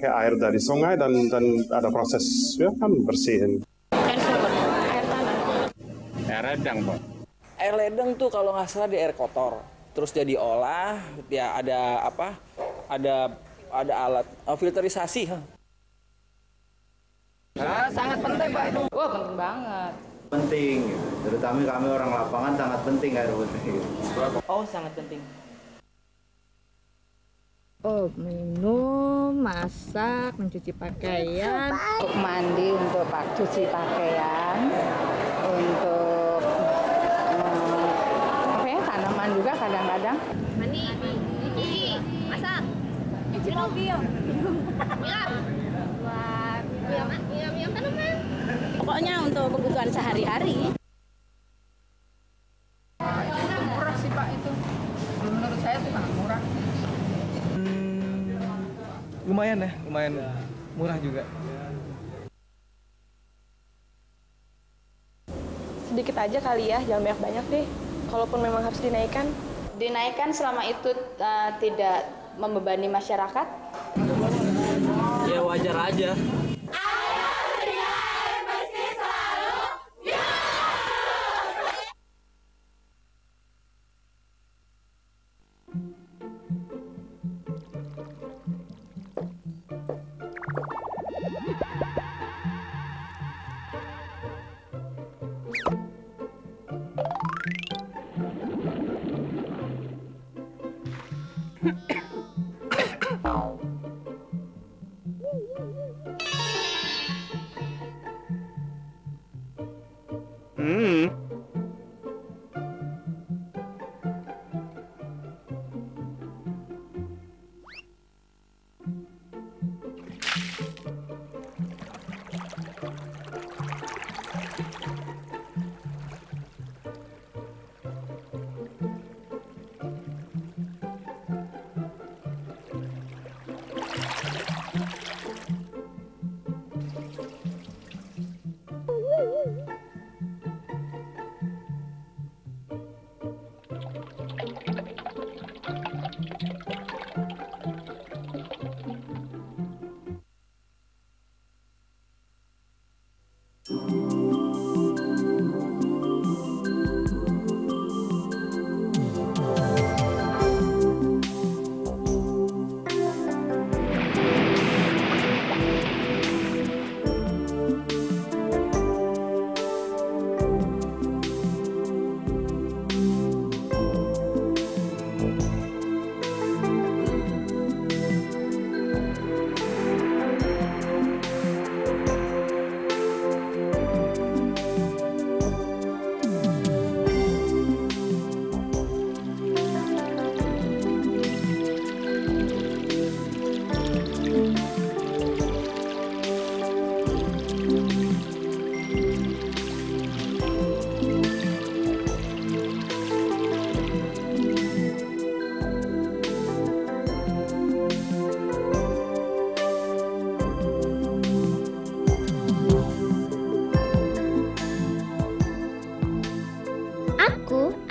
pakai air dari sungai dan ada proses ya kan bersihin. Air sumur, air tanah. Air redang, Pak. Air ledeng tuh kalau nggak salah di air kotor. Terus dia diolah, ya ada apa? Ada alat filterisasi. Sangat penting, Pak, itu. Wah, penting banget. Penting, gitu. Terutama kami orang lapangan sangat penting air putih. Oh, sangat penting. Oh, minum, masak, mencuci pakaian. Untuk mandi, untuk cuci pakaian, untuk tanaman juga kadang-kadang. Mandi, cuci, masak, cuci mobil, nyiram tanaman. Pokoknya untuk kebutuhan sehari-hari. Murah sih, Pak, itu. Menurut saya itu sangat murah. Lumayan murah juga. Sedikit aja kali ya, jangan banyak-banyak deh. Kalaupun memang harus dinaikkan. Dinaikkan selama itu tidak membebani masyarakat. Ya wajar aja.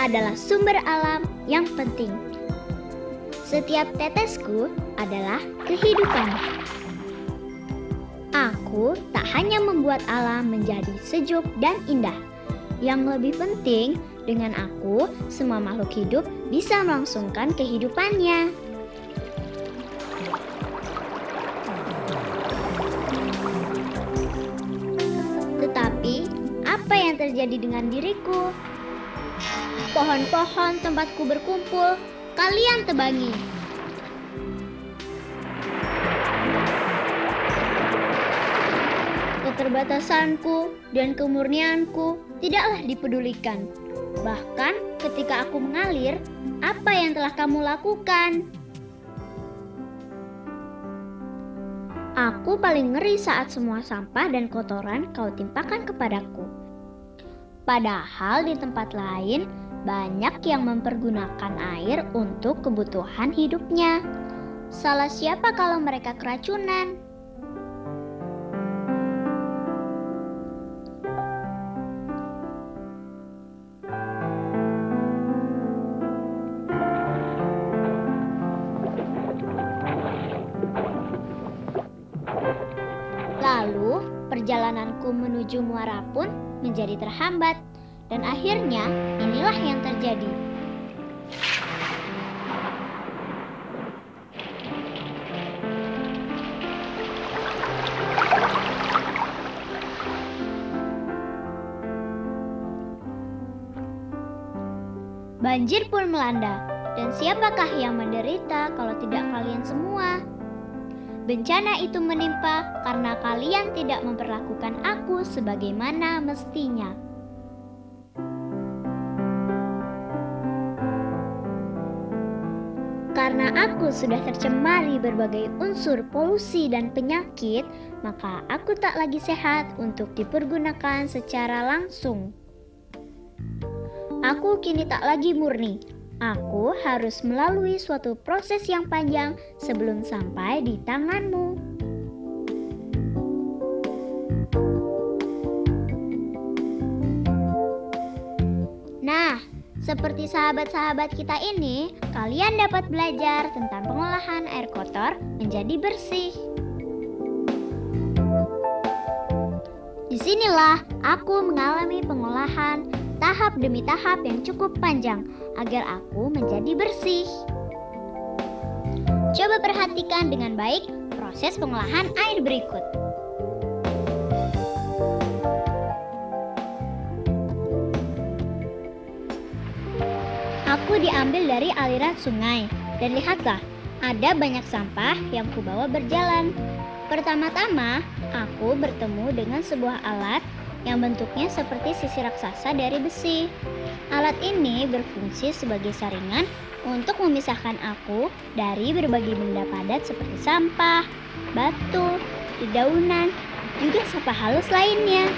adalah sumber alam yang penting. Setiap tetesku adalah kehidupan. Aku tak hanya membuat alam menjadi sejuk dan indah. Yang lebih penting, dengan aku, semua makhluk hidup bisa melangsungkan kehidupannya. Tetapi, apa yang terjadi dengan diriku? Pohon-pohon tempatku berkumpul, kalian tebangi. Keterbatasanku dan kemurnianku tidaklah dipedulikan. Bahkan ketika aku mengalir, apa yang telah kamu lakukan? Aku paling ngeri saat semua sampah dan kotoran kau timpakan kepadaku. Padahal di tempat lain, banyak yang mempergunakan air untuk kebutuhan hidupnya. Salah siapa kalau mereka keracunan? Perjalananku menuju muara pun menjadi terhambat, dan akhirnya inilah yang terjadi. Banjir pun melanda, dan siapakah yang menderita kalau tidak kalian semua? Bencana itu menimpa karena kalian tidak memperlakukan aku sebagaimana mestinya. Karena aku sudah tercemari berbagai unsur polusi dan penyakit, maka aku tak lagi sehat untuk dipergunakan secara langsung. Aku kini tak lagi murni. Aku harus melalui suatu proses yang panjang sebelum sampai di tanganmu. Nah, seperti sahabat-sahabat kita ini, kalian dapat belajar tentang pengolahan air kotor menjadi bersih. Disinilah aku mengalami pengolahan tahap demi tahap yang cukup panjang agar aku menjadi bersih. Coba perhatikan dengan baik proses pengolahan air berikut. Aku diambil dari aliran sungai dan lihatlah, ada banyak sampah yang kubawa berjalan. Pertama-tama, aku bertemu dengan sebuah alat yang bentuknya seperti sisi raksasa dari besi. Alat ini berfungsi sebagai saringan untuk memisahkan aku dari berbagai benda padat seperti sampah, batu, dedaunan, juga sampah halus lainnya.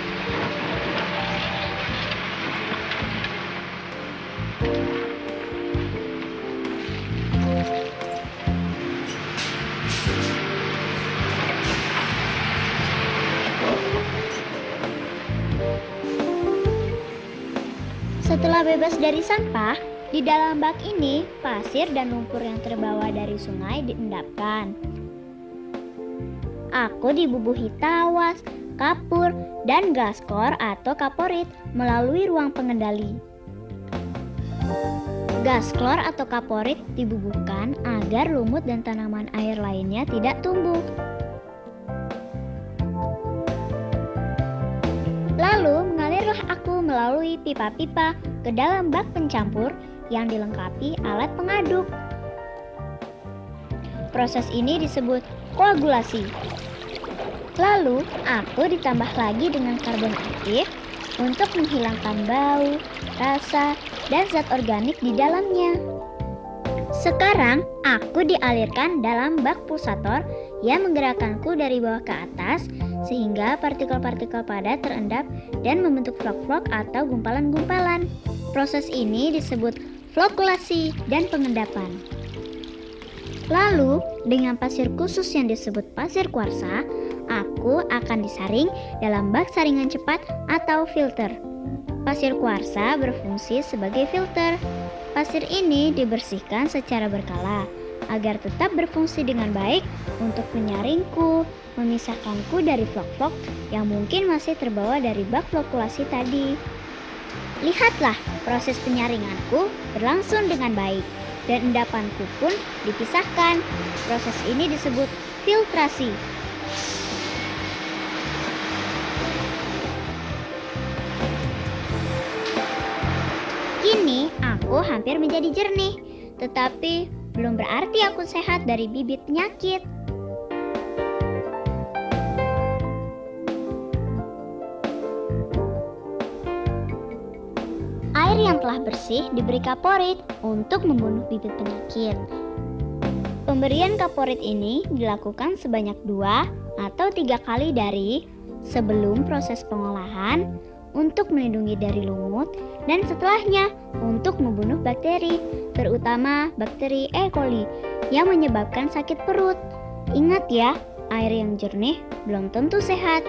Setelah bebas dari sampah, di dalam bak ini pasir dan lumpur yang terbawa dari sungai diendapkan. Aku dibubuhi tawas, kapur, dan gaskor atau kaporit melalui ruang pengendali. Gaskor atau kaporit dibubuhkan agar lumut dan tanaman air lainnya tidak tumbuh. Lalu mengalirlah aku melalui pipa-pipa ke dalam bak pencampur yang dilengkapi alat pengaduk. Proses ini disebut koagulasi. Lalu aku ditambah lagi dengan karbon aktif untuk menghilangkan bau, rasa, dan zat organik di dalamnya. Sekarang aku dialirkan dalam bak pulsator yang menggerakkanku dari bawah ke atas sehingga partikel-partikel padat terendap dan membentuk vlok-vlok atau gumpalan-gumpalan. Proses ini disebut flokulasi dan pengendapan. Lalu, dengan pasir khusus yang disebut pasir kuarsa, aku akan disaring dalam bak saringan cepat atau filter. Pasir kuarsa berfungsi sebagai filter. Pasir ini dibersihkan secara berkala agar tetap berfungsi dengan baik untuk menyaringku, memisahkanku dari vlok-vlok yang mungkin masih terbawa dari bak flokulasi tadi. Lihatlah, proses penyaringanku berlangsung dengan baik dan endapanku pun dipisahkan. Proses ini disebut filtrasi. Kini aku hampir menjadi jernih, tetapi belum berarti aku sehat dari bibit penyakit. Air yang telah bersih diberi kaporit untuk membunuh bibit penyakit. Pemberian kaporit ini dilakukan sebanyak 2 atau 3 kali dari sebelum proses pengolahan untuk melindungi dari lumut dan setelahnya untuk membunuh bakteri, terutama bakteri E. coli yang menyebabkan sakit perut. Ingat ya, air yang jernih belum tentu sehat.